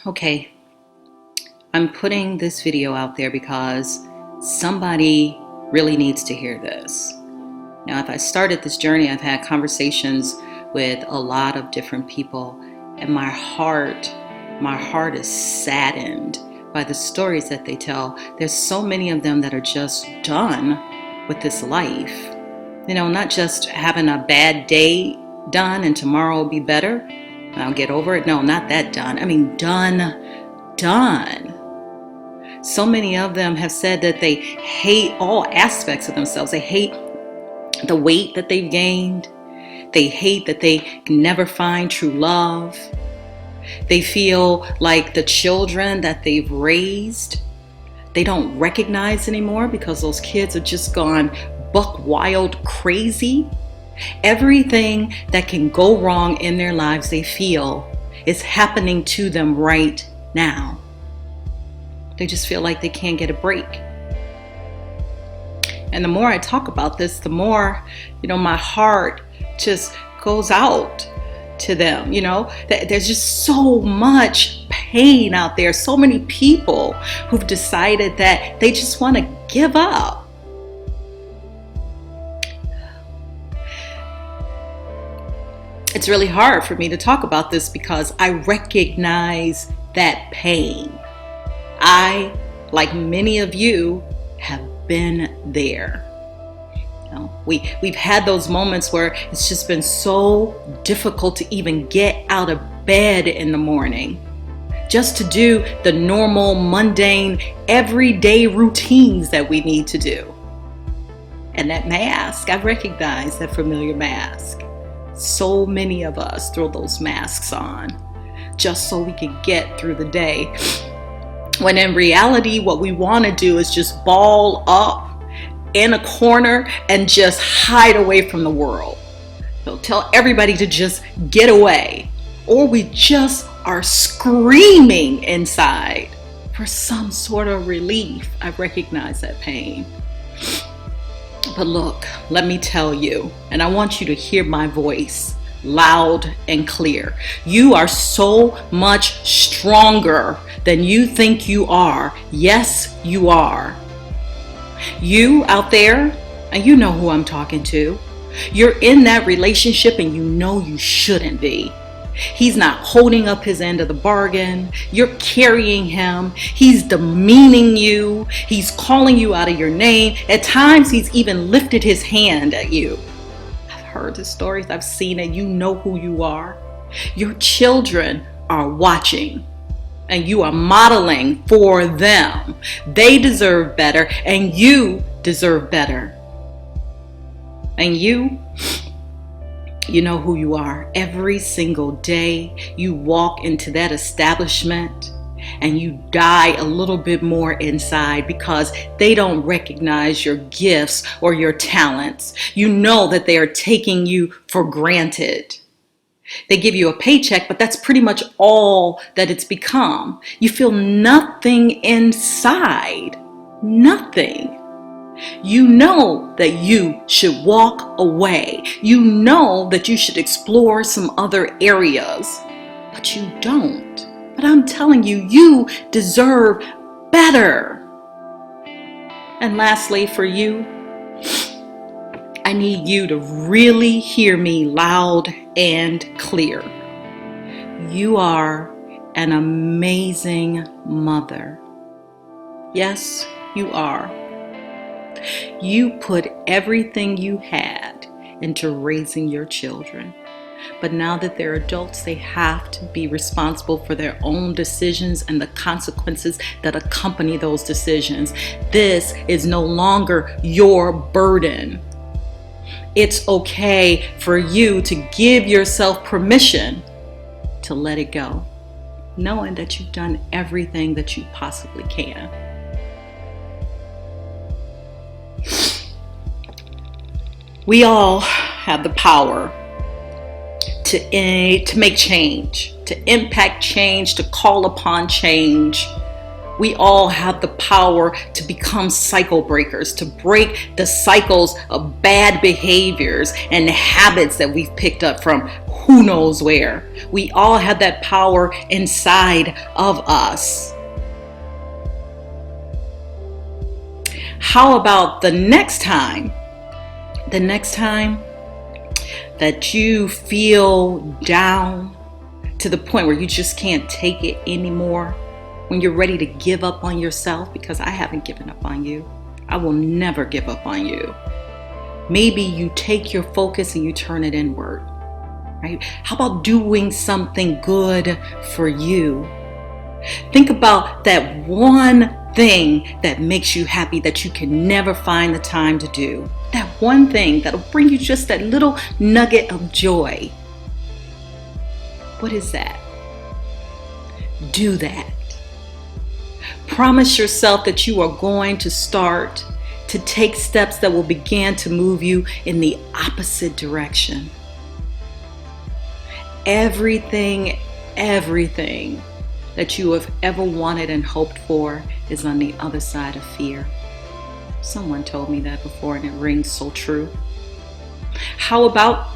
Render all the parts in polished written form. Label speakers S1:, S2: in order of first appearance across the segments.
S1: Okay, I'm putting this video out there because somebody really needs to hear this. Now, if I started this journey, I've had conversations with a lot of different people, and my heart is saddened by the stories that they tell. There's so many of them that are just done with this life. You know, not just having a bad day done and tomorrow will be better and I'll get over it. No, not that done. I mean, done. So many of them have said that they hate all aspects of themselves. They hate the weight that they've gained. They hate that they can never find true love. They feel like the children that they've raised, they don't recognize anymore because those kids have just gone buck wild crazy. Everything that can go wrong in their lives, they feel is happening to them right now. They just feel like they can't get a break. And the more I talk about this, the more, my heart just goes out to them. There's just so much pain out there. So many people who've decided that they just want to give up. It's really hard for me to talk about this because I recognize that pain. I, like many of you, have been there. We've had those moments where it's just been so difficult to even get out of bed in the morning, just to do the normal, mundane, everyday routines that we need to do. And that mask, I recognize that familiar mask. So many of us throw those masks on just so we can get through the day. When in reality, what we want to do is just ball up in a corner and just hide away from the world. So tell everybody to just get away. Or we just are screaming inside for some sort of relief. I recognize that pain. But look, let me tell you, and I want you to hear my voice loud and clear. You are so much stronger than you think you are. Yes, you are. You out there, and you know who I'm talking to, you're in that relationship and you know you shouldn't be. He's not holding up his end of the bargain. You're carrying him. He's demeaning you. He's calling you out of your name. At times, he's even lifted his hand at you. I've heard the stories. I've seen it. You know who you are. Your children are watching, and you are modeling for them. They deserve better, and you deserve better. And you know who you are. Every single day you walk into that establishment and you die a little bit more inside because they don't recognize your gifts or your talents. You know that they are taking you for granted. They give you a paycheck, but that's pretty much all that it's become. You feel nothing inside. Nothing. You know that you should walk away. You know that you should explore some other areas, but you don't. But I'm telling you, you deserve better. And lastly, for you, I need you to really hear me loud and clear. You are an amazing mother. Yes, you are. You put everything you had into raising your children. But now that they're adults, they have to be responsible for their own decisions and the consequences that accompany those decisions. This is no longer your burden. It's okay for you to give yourself permission to let it go, knowing that you've done everything that you possibly can. We all have the power to make change, to impact change, to call upon change We all have the power to become cycle breakers, to break the cycles of bad behaviors and habits that we've picked up from who knows where. We all have that power inside of us. How about the next time that you feel down to the point where you just can't take it anymore, when you're ready to give up on yourself? Because I haven't given up on you. I will never give up on you. Maybe you take your focus and you turn it inward, right? How about doing something good for you? Think about that one thing that makes you happy that you can never find the time to do. That one thing that'll bring you just that little nugget of joy. What is that? Do that. Promise yourself that you are going to start to take steps that will begin to move you in the opposite direction. Everything that you have ever wanted and hoped for is on the other side of fear. Someone told me that before and it rings so true. How about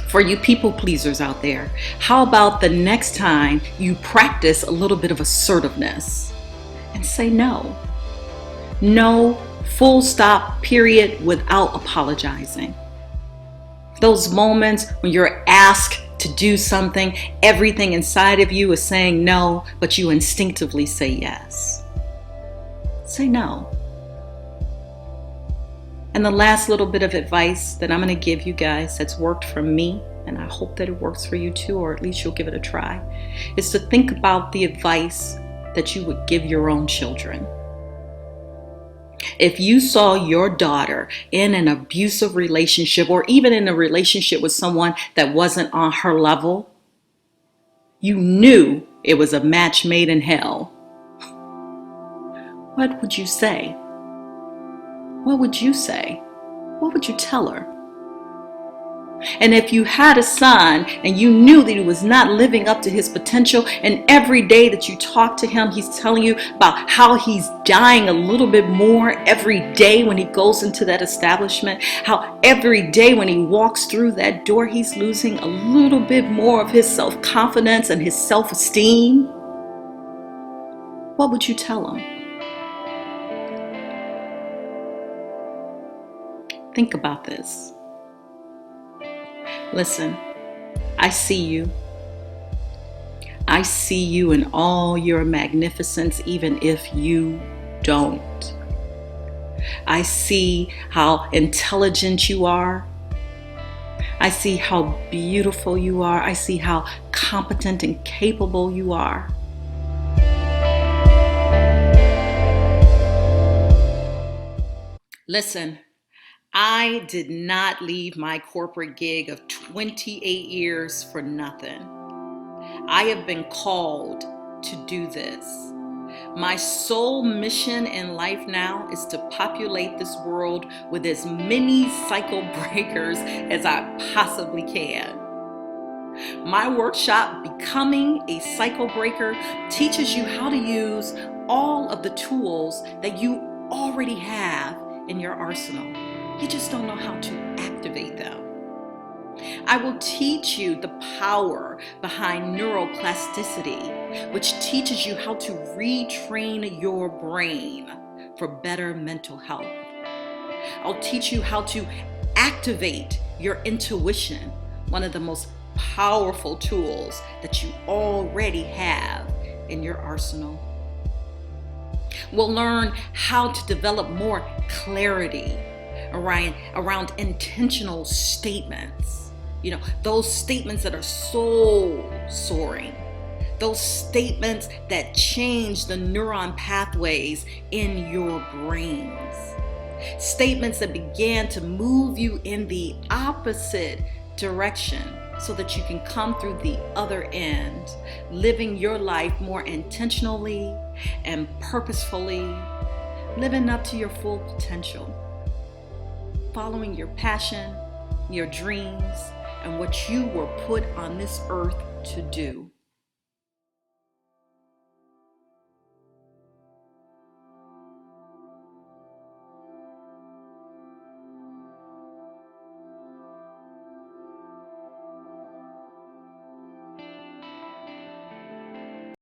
S1: for you people pleasers out there, how about the next time you practice a little bit of assertiveness and say no? No, full stop, period, without apologizing. Those moments when you're asked to do something, everything inside of you is saying no, but you instinctively say yes. Say no. And the last little bit of advice that I'm going to give you guys that's worked for me, and I hope that it works for you too, or at least you'll give it a try, is to think about the advice that you would give your own children. If you saw your daughter in an abusive relationship, or even in a relationship with someone that wasn't on her level, you knew it was a match made in hell. What would you say? What would you say? What would you tell her? And if you had a son and you knew that he was not living up to his potential, and every day that you talk to him, he's telling you about how he's dying a little bit more every day when he goes into that establishment, how every day when he walks through that door, he's losing a little bit more of his self-confidence and his self-esteem, what would you tell him? Think about this. Listen, I see you. I see you in all your magnificence, even if you don't. I see how intelligent you are. I see how beautiful you are. I see how competent and capable you are. Listen, I did not leave my corporate gig of 28 years for nothing. I have been called to do this. My sole mission in life now is to populate this world with as many cycle breakers as I possibly can. My workshop, Becoming a Cycle Breaker, teaches you how to use all of the tools that you already have in your arsenal. You just don't know how to activate them. I will teach you the power behind neuroplasticity, which teaches you how to retrain your brain for better mental health. I'll teach you how to activate your intuition, one of the most powerful tools that you already have in your arsenal. We'll learn how to develop more clarity around intentional statements. You know, those statements that are soul-soaring. Those statements that change the neuron pathways in your brains. Statements that began to move you in the opposite direction so that you can come through the other end, living your life more intentionally and purposefully, living up to your full potential, following your passion, your dreams, and what you were put on this earth to do.